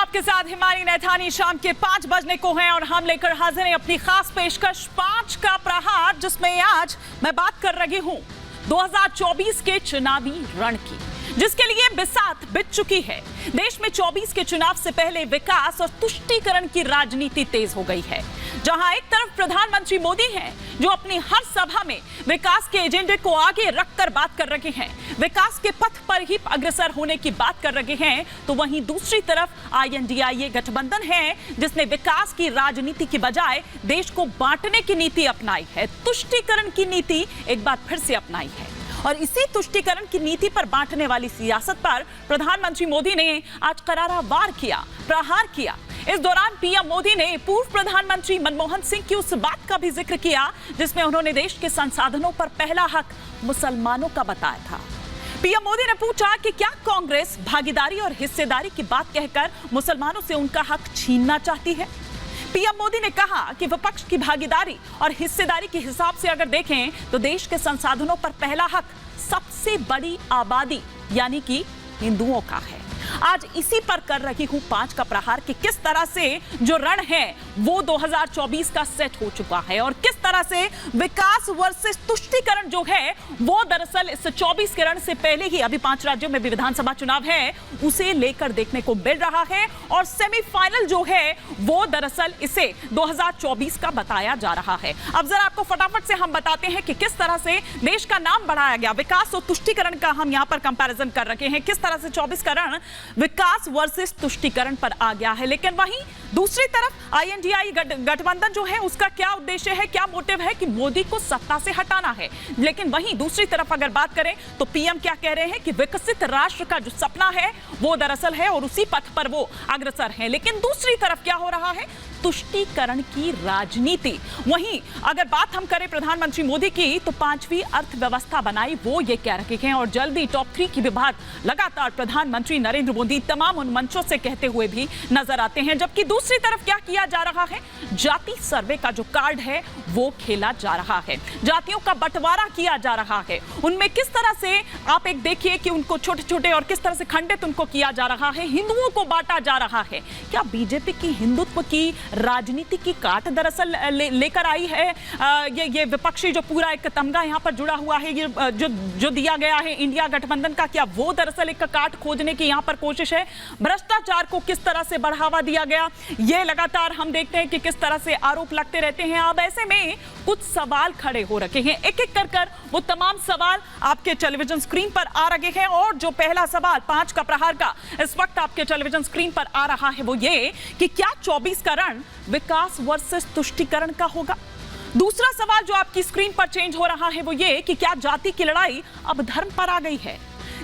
आपके साथ हिमानी नैथानी। शाम के 5 बजने को हैं और हम लेकर हाजिर हैं अपनी खास पेशकश 5 का प्रहार, जिसमें आज मैं बात कर रही हूं 2024 के चुनावी रण की, जिसके लिए बिसात बिछ चुकी है। देश में 24 के चुनाव से पहले विकास और तुष्टीकरण की राजनीति तेज हो गई है। जहां एक तरफ प्रधानमंत्री मोदी हैं, जो अपनी हर सभा में विकास के एजेंडे को आगे रखकर बात कर रहे हैं, विकास के पथ पर ही अग्रसर होने की बात कर रहे हैं, तो वहीं दूसरी तरफ INDIA गठबंधन है, जिसने विकास की राजनीति की बजाय देश को बांटने की नीति अपनाई है, तुष्टीकरण की नीति एक बार फिर से अपनाई है। और इसी तुष्टीकरण की नीति पर बांटने वाली सियासत पर प्रधानमंत्री मोदी ने आज करारा वार किया, प्रहार किया। इस दौरान पीएम मोदी ने पूर्व प्रधानमंत्री मनमोहन सिंह की उस बात का भी जिक्र किया, जिसमें उन्होंने देश के संसाधनों पर पहला हक मुसलमानों का बताया था। पीएम मोदी ने पूछा कि क्या कांग्रेस भागीदारी और हिस्सेदारी की बात कहकर मुसलमानों से उनका हक छीनना चाहती है। पीएम मोदी ने कहा कि विपक्ष की भागीदारी और हिस्सेदारी के हिसाब से अगर देखें तो देश के संसाधनों पर पहला हक सबसे बड़ी आबादी यानी कि हिंदुओं का है। आज इसी पर कर रही हूं 5 का प्रहार कि किस तरह से जो रण है वो 2024 का सेट हो चुका है और किस तरह से विकास वर्सेस तुष्टीकरण जो है वो दरअसल इस 24 के रण से पहले ही अभी 5 राज्यों में भी विधानसभा चुनाव है, उसे लेकर देखने को मिल रहा है। और सेमीफाइनल जो है वो दरअसल इसे 2024 का बताया जा रहा है। अब जरा आपको फटाफट से हम बताते हैं कि किस तरह से देश का नाम बढ़ाया गया, विकास और तुष्टीकरण का हम यहां पर कंपैरिजन कर रहे हैं, किस तरह से 24 का रण विकास वर्सेस तुष्टीकरण पर आ गया है। लेकिन वहीं दूसरी तरफ INDIA गठबंधन जो है उसका क्या उद्देश्य है, क्या मोटिव है कि मोदी को सत्ता से हटाना है। लेकिन वहीं दूसरी तरफ अगर बात करें तो पीएम क्या कह रहे हैं कि विकसित राष्ट्र का जो सपना है वो दरअसल है और उसी पथ पर वो अग्रसर है। लेकिन दूसरी तरफ क्या हो रहा है, तुष्टीकरण की राजनीति। वहीं अगर बात हम करें प्रधानमंत्री मोदी की तो 5वीं अर्थव्यवस्था बनाई वो ये कह रहे हैं और जल्दी टॉप 3 की भी बात लगातार प्रधानमंत्री नरेंद्र मोदी तमाम उन मंचों से कहते हुए भी नजर आते हैं। जबकि दूसरी तरफ क्या किया जा रहा है, जाति सर्वे का जो कार्ड है वो खेला जा रहा है, जातियों का बंटवारा किया जा रहा है। उनमें किस तरह से आप एक देखिए कि उनको छोटे छोटे और किस तरह से खंडित उनको किया जा रहा है, हिंदुओं को बांटा जा रहा है। क्या बीजेपी की हिंदुत्व की राजनीति की काट दरअसल लेकर आई है ये विपक्षी जो पूरा एक तमगा यहां पर जुड़ा हुआ है, ये जो दिया गया है इंडिया गठबंधन का, क्या वो दरअसल एक काट खोजने की यहां पर कोशिश है। भ्रष्टाचार को किस तरह से बढ़ावा दिया गया ये लगातार हम देखते हैं कि किस तरह से आरोप लगते रहते हैं। अब ऐसे में कुछ सवाल खड़े हो रखे हैं, एक एक कर वो तमाम सवाल आपके टेलीविजन स्क्रीन पर आ रहे हैं। और जो पहला सवाल 5 का प्रहार का इस वक्त आपके टेलीविजन स्क्रीन पर आ रहा है वो ये कि क्या 24 का रण विकास वर्सेस तुष्टीकरण का होगा। दूसरा सवाल जो आपकी स्क्रीन पर चेंज हो रहा है वो ये कि क्या जाति की लड़ाई अब धर्म पर आ गई है।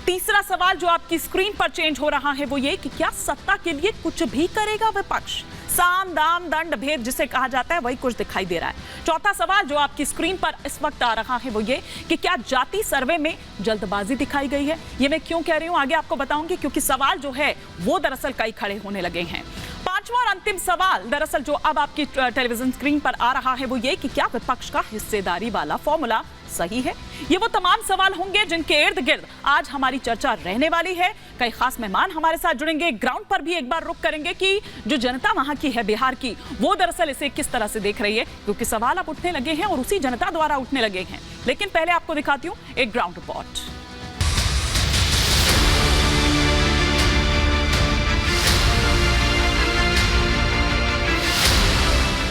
तीसरा सवाल जो आपकी स्क्रीन पर चेंज हो रहा है वो ये कि क्या सत्ता के लिए कुछ भी करेगा विपक्ष, साम दाम दंड भेद जिसे कहा जाता है वही कुछ दिखाई दे रहा है। चौथा सवाल जो आपकी स्क्रीन पर इस वक्त आ रहा है वो ये कि क्या जाति सर्वे में जल्दबाजी दिखाई गई है। ये मैं क्यों कह रही हूं आगे आपको बताऊंगी, क्योंकि सवाल जो है वो दरअसल कई खड़े होने लगे हैं। पांचवा और अंतिम सवाल दरअसल जो अब आपकी टेलीविजन स्क्रीन पर आ रहा है वो ये कि क्या विपक्ष का हिस्सेदारी वाला फॉर्मूला सही है। ये वो तमाम सवाल होंगे जिनके इर्द गिर्द आज हमारी चर्चा रहने वाली है। कई खास मेहमान हमारे साथ जुड़ेंगे, ग्राउंड पर भी एक बार रुक करेंगे कि जो जनता वहां की है बिहार की वो दरअसल इसे किस तरह से देख रही है, क्योंकि सवाल अब उठने लगे हैं और उसी जनता द्वारा उठने लगे हैं। लेकिन पहले आपको दिखाती हूं एक ग्राउंड रिपोर्ट।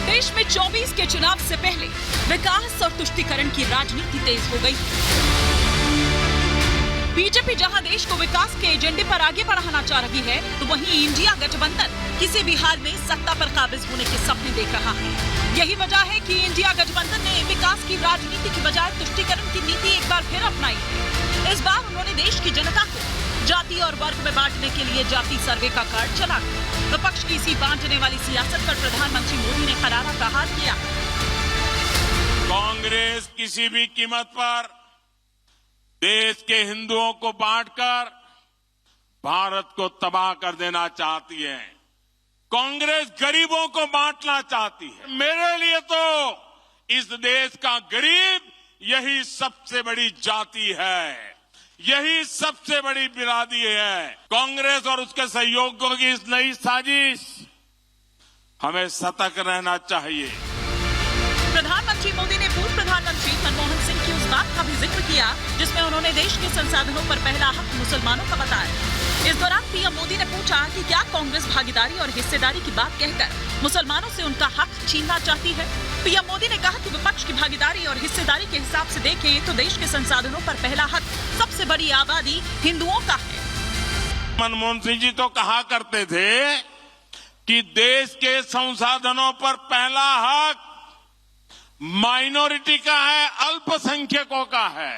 देश में 24 के चुनाव से पहले विकास और तुष्टीकरण की राजनीति तेज हो गई। बीजेपी जहां देश को विकास के एजेंडे पर आगे बढ़ाना चाह रही है, तो वहीं इंडिया गठबंधन किसी भी हाल में सत्ता पर काबिज होने के सपने देख रहा है। यही वजह है कि इंडिया गठबंधन ने विकास की राजनीति की बजाय तुष्टीकरण की नीति एक बार फिर अपनाई है। इस बार उन्होंने देश की जनता को जाति और वर्ग में बांटने के लिए जाति सर्वे का कार्ड चला। विपक्ष की इसी बांटने वाली सियासत पर प्रधानमंत्री मोदी ने करारा प्रहार किया। कांग्रेस किसी भी कीमत पर देश के हिंदुओं को बांटकर भारत को तबाह कर देना चाहती है। कांग्रेस गरीबों को बांटना चाहती है। मेरे लिए तो इस देश का गरीब यही सबसे बड़ी जाति है, यही सबसे बड़ी बुराई है। कांग्रेस और उसके सहयोगियों की इस नई साजिश, हमें सतर्क रहना चाहिए। प्रधानमंत्री मोदी ने पूर्व प्रधानमंत्री मनमोहन सिंह की उस बात का भी जिक्र किया जिसमें उन्होंने देश के संसाधनों पर पहला हक मुसलमानों का बताया। इस दौरान पीएम मोदी ने पूछा कि क्या कांग्रेस भागीदारी और हिस्सेदारी की बात कहकर मुसलमानों से उनका हक छीनना चाहती है। पीएम मोदी ने कहा कि विपक्ष की भागीदारी और हिस्सेदारी के हिसाब से देखें तो देश के संसाधनों पर पहला हक सबसे बड़ी आबादी हिंदुओं का है। मनमोहन सिंह जी तो कहा करते थे कि देश के संसाधनों पर पहला हक माइनॉरिटी का है, अल्पसंख्यकों का है।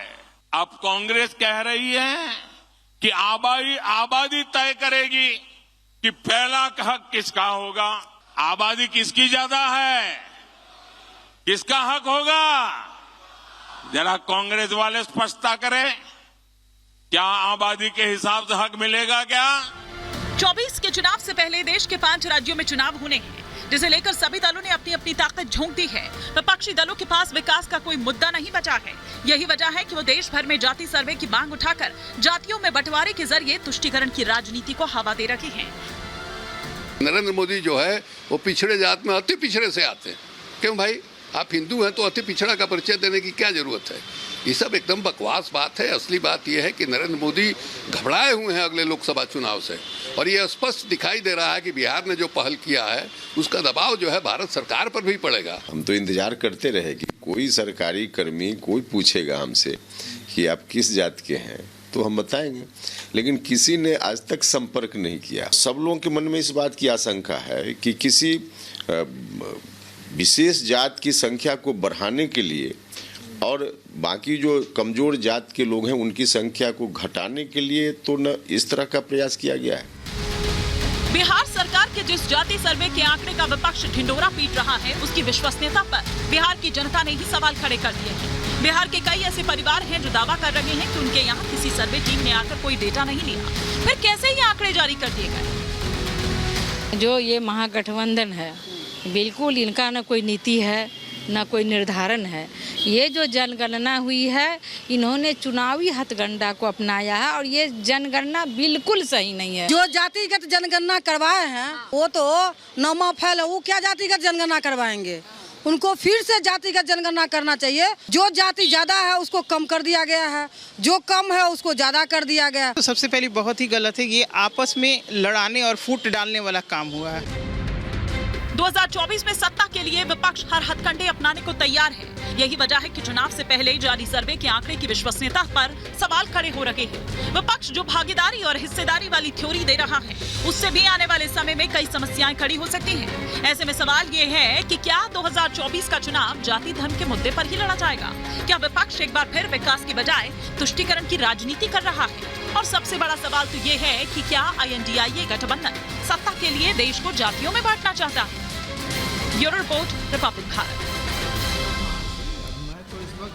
अब कांग्रेस कह रही है कि आबादी तय करेगी कि पहला हक किसका होगा। आबादी किसकी ज्यादा है, किसका हक होगा? जरा कांग्रेस वाले स्पष्टता करें, क्या आबादी के हिसाब से हक मिलेगा क्या? 24 के चुनाव से पहले देश के 5 राज्यों में चुनाव होने हैं, जिसे लेकर सभी दलों ने अपनी अपनी ताकत झोंक दी है। विपक्षी दलों के पास विकास का कोई मुद्दा नहीं बचा है। यही वजह है कि वो देश भर में जाति सर्वे की मांग उठाकर जातियों में बंटवारे के जरिए तुष्टीकरण की राजनीति को हवा दे रही हैं। नरेंद्र मोदी जो है वो पिछड़े जात में अति पिछड़े से आते हैं। क्यों भाई, आप हिंदू हैं तो अति पिछड़ा का परिचय देने की क्या जरूरत है? ये सब एकदम बकवास बात है। असली बात यह है कि नरेंद्र मोदी घबराए हुए हैं अगले लोकसभा चुनाव से, और ये स्पष्ट दिखाई दे रहा है कि बिहार ने जो पहल किया है उसका दबाव जो है भारत सरकार पर भी पड़ेगा। हम तो इंतजार करते रहे कि कोई सरकारी कर्मी कोई पूछेगा हमसे कि आप किस जात के हैं तो हम बताएंगे, लेकिन किसी ने आज तक संपर्क नहीं किया। सब लोगों के मन में इस बात की आशंका है कि किसी विशेष जात की संख्या को बढ़ाने के लिए और बाकी जो कमजोर जात के लोग हैं उनकी संख्या को घटाने के लिए तो न इस तरह का प्रयास किया गया है। बिहार सरकार के जिस जाति सर्वे के आंकड़े का विपक्ष ढिंडोरा पीट रहा है उसकी विश्वसनीयता पर बिहार की जनता ने ही सवाल खड़े कर दिए हैं। बिहार के कई ऐसे परिवार हैं जो दावा कर रहे हैं कि उनके यहाँ किसी सर्वे टीम ने आकर कोई डेटा नहीं लिया, फिर कैसे ये आंकड़े जारी कर दिए गए? जो ये महागठबंधन है, बिल्कुल इनका न कोई नीति है न कोई निर्धारण है। ये जो जनगणना हुई है, इन्होंने चुनावी हथकंडा को अपनाया है और ये जनगणना बिल्कुल सही नहीं है। जो जातिगत जनगणना करवाए हैं वो तो नौमा फैल है, वो क्या जातिगत जनगणना करवाएंगे? उनको फिर से जातिगत जनगणना करना चाहिए। जो जाति ज्यादा है उसको कम कर दिया गया है, जो कम है उसको ज्यादा कर दिया गया है। तो सबसे पहले बहुत ही गलत है, ये आपस में लड़ाने और फूट डालने वाला काम हुआ है। 2024 में सत्ता के लिए विपक्ष हर हथकंडे अपनाने को तैयार है। यही वजह है कि चुनाव से पहले जारी सर्वे के आंकड़े की विश्वसनीयता पर सवाल खड़े हो रहे हैं। विपक्ष जो भागीदारी और हिस्सेदारी वाली थ्योरी दे रहा है, उससे भी आने वाले समय में कई समस्याएं खड़ी हो सकती हैं। ऐसे में सवाल ये है कि क्या 2024 का चुनाव जाति धर्म के मुद्दे पर ही लड़ा जाएगा? क्या विपक्ष एक बार फिर विकास की बजाय तुष्टीकरण की राजनीति कर रहा है? और सबसे बड़ा सवाल तो ये है कि क्या INDIA गठबंधन सत्ता के लिए देश को जातियों में बांटना चाहता है? Bureau report, Republic Bharat.